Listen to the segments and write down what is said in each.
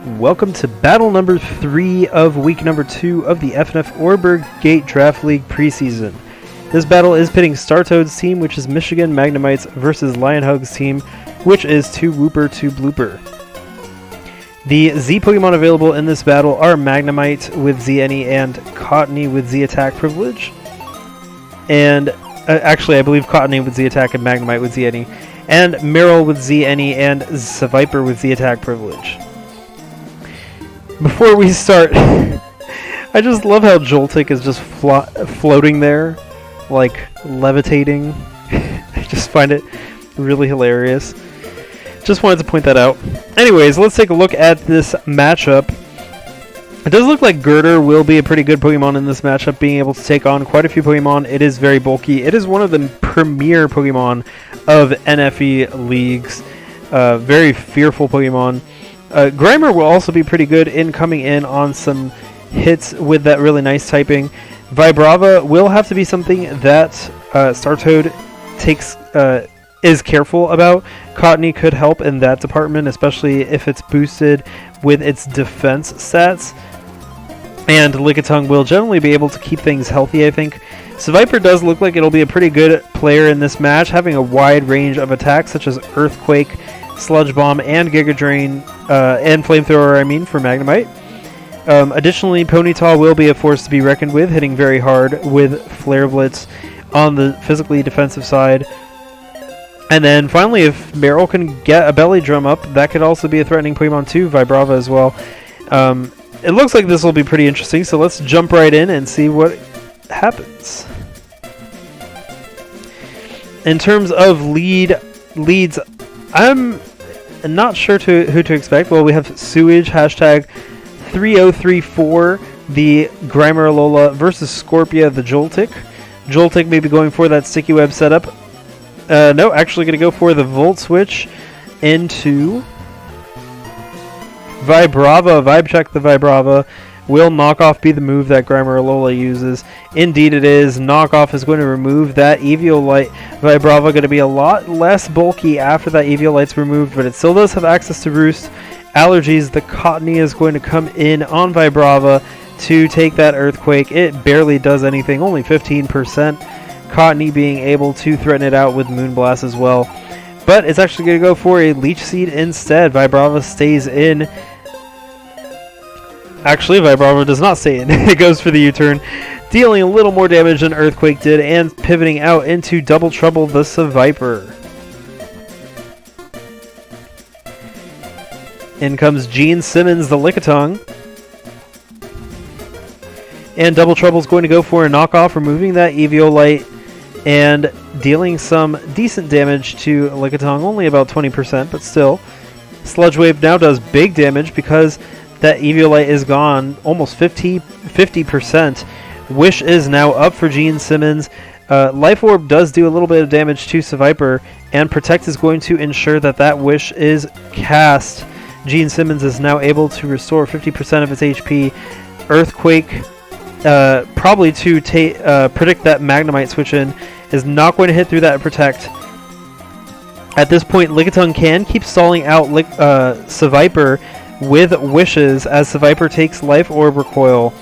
Welcome to battle number 3 of week number 2 of the FnF Oreburgh Gate Draft League preseason. This battle is pitting Startoad's team, which is Michigan Magnemites, versus Lionhug's team, which is 2 Wooper, 2 Blooper. The Z Pokemon available in this battle are Magnemite with ZNE and Cottony with Z Attack Privilege. And actually, I believe Cottony with Z Attack and Magnemite with ZNE. And Meryl with ZNE and Seviper with Z Attack Privilege. Before we start, I just love how Joltik is just floating there, like levitating. I just find it really hilarious. Just wanted to point that out. Anyways, let's take a look at this matchup. It does look like Girder will be a pretty good Pokemon in this matchup, being able to take on quite a few Pokemon. It is very bulky. It is one of the premier Pokemon of NFE leagues. Very fearful Pokemon. Grimer will also be pretty good in coming in on some hits with that really nice typing. Vibrava will have to be something that Startoad is careful about. Cottony could help in that department, especially if it's boosted with its defense stats. And Lickitung will generally be able to keep things healthy, I think. Seviper does look like it'll be a pretty good player in this match, having a wide range of attacks such as Earthquake, Sludge Bomb, and Giga Drain, and Flamethrower, for Magnemite. Additionally, Ponyta will be a force to be reckoned with, hitting very hard with Flare Blitz on the physically defensive side. And then finally, if Meryl can get a Belly Drum up, that could also be a threatening Pokemon to Vibrava as well. It looks like this will be pretty interesting, so let's jump right in and see what happens. In terms of leads, I'm not sure who to expect. Well, we have Sewage, hashtag 3034, the Grimer Alola versus Scorpia, the Joltik. Joltik may be going for that Sticky Web setup. No, actually going to go for the Volt Switch into Vibrava. Vibe check the Vibrava. Will Knockoff be the move that Grimer Alola uses? Indeed it is. Knockoff is going to remove that Eviolite. Vibrava going to be a lot less bulky after that Eviolite's removed, but it still does have access to Roost. Allergies, the Cottony is going to come in on Vibrava to take that Earthquake. It barely does anything, only 15%. Cottony being able to threaten it out with Moonblast as well. But it's actually going to go for a Leech Seed instead. Vibrava stays in. Actually, Vibrava does not stay in. It goes for the U-turn, dealing a little more damage than Earthquake did, and pivoting out into Double Trouble, the Seviper. In comes Gene Simmons, the Lickitung. And Double Trouble's going to go for a knockoff, removing that Eviolite and dealing some decent damage to Lickitung, only about 20%, but still. Sludge Wave now does big damage because that Eviolite is gone, almost 50%. Wish is now up for Gene Simmons. Life Orb does do a little bit of damage to Seviper, and Protect is going to ensure that Wish is cast. Gene Simmons is now able to restore 50% of its HP. Earthquake, probably to predict that Magnemite switch in, is not going to hit through that Protect. At this point, Lickitung can keep stalling out Seviper with Wishes as Seviper takes Life Orb Recoil.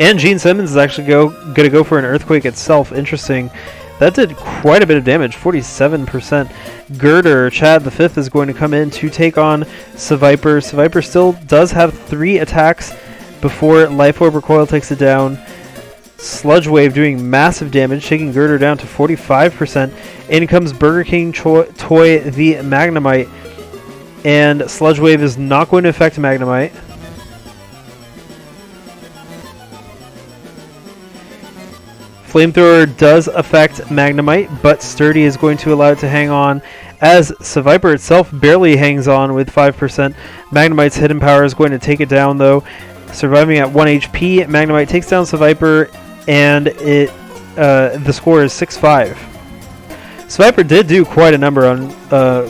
And Gene Simmons is actually going to go for an Earthquake itself. Interesting. That did quite a bit of damage, 47%. Girder, Chad the 5th, is going to come in to take on Seviper. Seviper still does have 3 attacks before Life Orb Recoil takes it down. Sludge Wave doing massive damage, taking Girder down to 45%. In comes Burger King Toy the Magnemite. And Sludge Wave is not going to affect Magnemite. Flamethrower does affect Magnemite, but Sturdy is going to allow it to hang on, as Seviper itself barely hangs on with 5%. Magnemite's hidden power is going to take it down, though. Surviving at 1 HP, Magnemite takes down Seviper, and the score is 6-5. Seviper did do quite a number on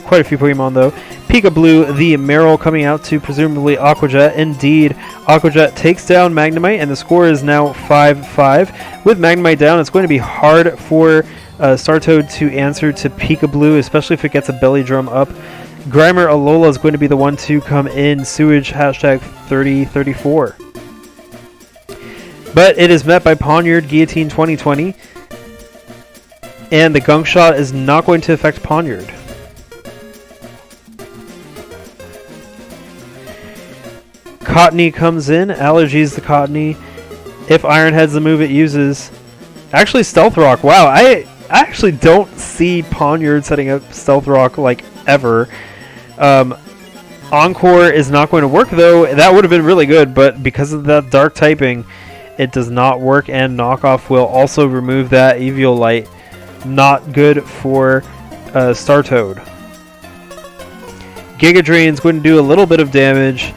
quite a few Pokemon, though. Pika Blue, the Meryl, coming out to presumably Aqua Jet. Indeed, Aqua Jet takes down Magnemite, and the score is now 5-5. With Magnemite down, it's going to be hard for Startoad to answer to Pika Blue, especially if it gets a Belly Drum up. Grimer Alola is going to be the one to come in. Sewage hashtag 3034. But it is met by Poniard Guillotine 2020. And the Gunk Shot is not going to affect Poniard. Cottony comes in. Allergies the Cottony. If Iron Head's the move it uses. Actually, Stealth Rock. Wow, I actually don't see Poniard setting up Stealth Rock like ever. Encore is not going to work though. That would have been really good, but because of that dark typing, it does not work, and Knockoff will also remove that Eviolite. Not good for Startoad. Giga Drain is going to do a little bit of damage,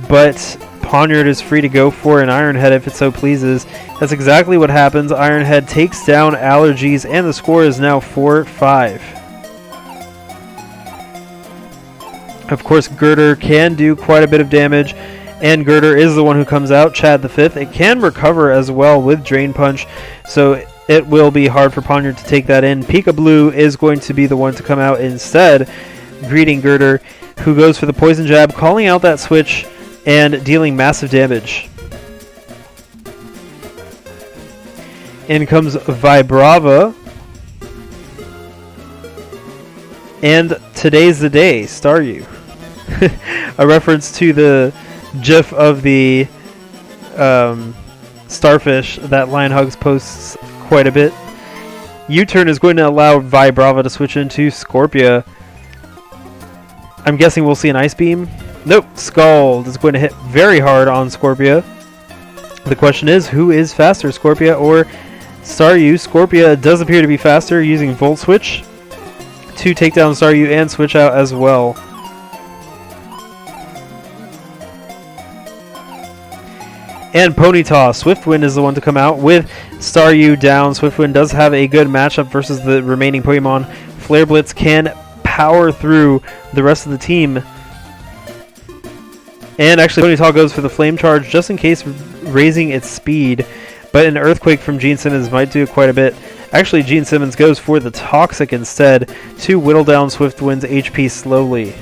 but Poniard is free to go for an Iron Head if it so pleases. That's exactly what happens. Iron Head takes down Allergies, and the score is now 4-5. Of course, Girder can do quite a bit of damage, and Girder is the one who comes out. Chad the 5th. It can recover as well with Drain Punch, so it will be hard for Poniard to take that in. Pika Blue is going to be the one to come out instead, greeting Girder, who goes for the Poison Jab, calling out that switch and dealing massive damage. In comes Vibrava. And today's the day, Staryu. A reference to the GIF of the starfish that Lion Hugs posts quite a bit. U-turn is going to allow Vibrava to switch into Scorpia. I'm guessing we'll see an Ice Beam. Nope, Scald is going to hit very hard on Scorpia. The question is, who is faster, Scorpia or Staryu? Scorpia does appear to be faster, using Volt Switch to take down Staryu and switch out as well. And Ponyta, Swiftwind is the one to come out with Staryu down. Swiftwind does have a good matchup versus the remaining Pokemon. Flare Blitz can power through the rest of the team. And actually Ponyta goes for the Flame Charge just in case, raising its speed. But an Earthquake from Gene Simmons might do quite a bit. Actually, Gene Simmons goes for the Toxic instead to whittle down Swiftwind's HP slowly.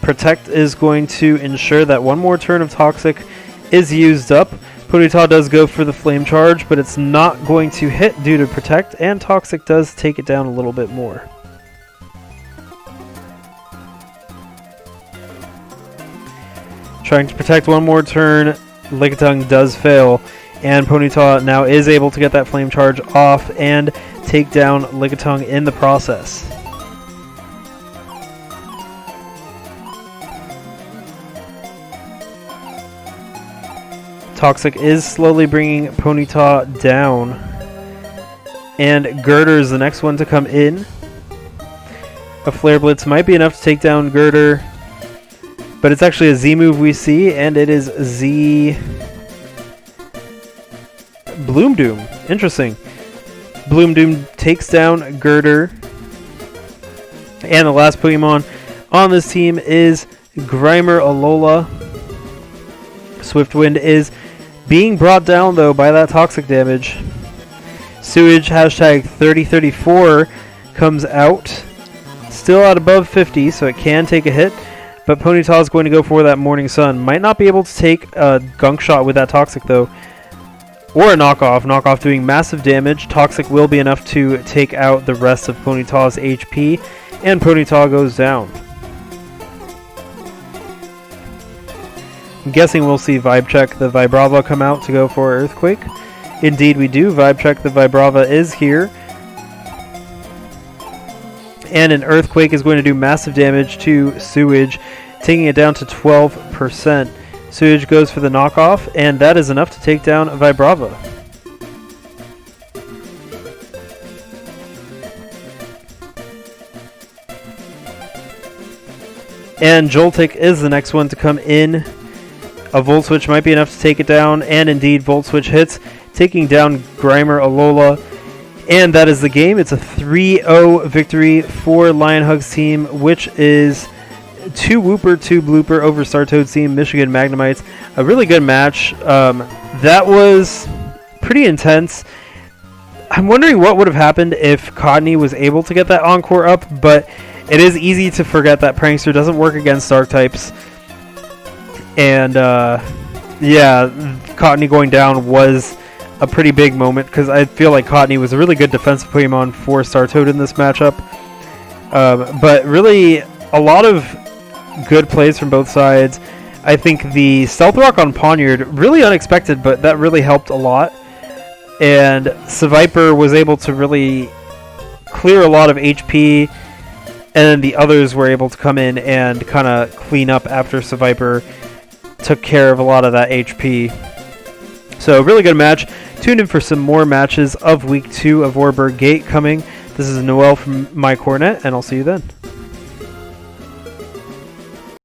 Protect is going to ensure that one more turn of Toxic is used up. Ponyta does go for the Flame Charge, but it's not going to hit due to Protect, and Toxic does take it down a little bit more. Trying to protect one more turn, Lickitung does fail, and Ponyta now is able to get that Flame Charge off and take down Lickitung in the process. Toxic is slowly bringing Ponyta down, and Girder is the next one to come in. A Flare Blitz might be enough to take down Girder, but it's actually a Z move we see, and it is Z Bloom Doom. Interesting. Bloom Doom takes down Girder, and the last Pokemon on this team is Grimer Alola. Swiftwind is being brought down though by that Toxic damage. Sewage hashtag 3034 comes out, still at above 50, so it can take a hit. But Ponyta is going to go for that Morning Sun. Might not be able to take a Gunk Shot with that Toxic though, or a Knockoff. Knockoff doing massive damage. Toxic will be enough to take out the rest of Ponyta's HP, and Ponyta goes down. I'm guessing we'll see Vibe Check the Vibrava come out to go for Earthquake. Indeed we do. Vibe Check the Vibrava is here. And an Earthquake is going to do massive damage to Sewage, taking it down to 12%. Sewage goes for the Knockoff, and that is enough to take down Vibrava. And Joltik is the next one to come in. A Volt Switch might be enough to take it down, and indeed Volt Switch hits, taking down Grimer Alola. And that is the game. It's a 3-0 victory for Lion Hugs team, which is 2 Wooper, 2 Blooper over Startoad's team, Michigan Magnemites. A really good match. That was pretty intense. I'm wondering what would have happened if Codney was able to get that Encore up, but it is easy to forget that Prankster doesn't work against Dark types. And, yeah, Codney going down was a pretty big moment, because I feel like Codney was a really good defensive Pokemon for Startoad in this matchup. But really, a lot of good plays from both sides. I think the Stealth Rock on Poniard, really unexpected, but that really helped a lot. And Seviper was able to really clear a lot of HP, and then the others were able to come in and kind of clean up after Seviper took care of a lot of that HP. So really good match. Tune in for some more matches of Week 2 of Oreburgh Gate coming. This is Noel from My Cornet, and I'll see you then.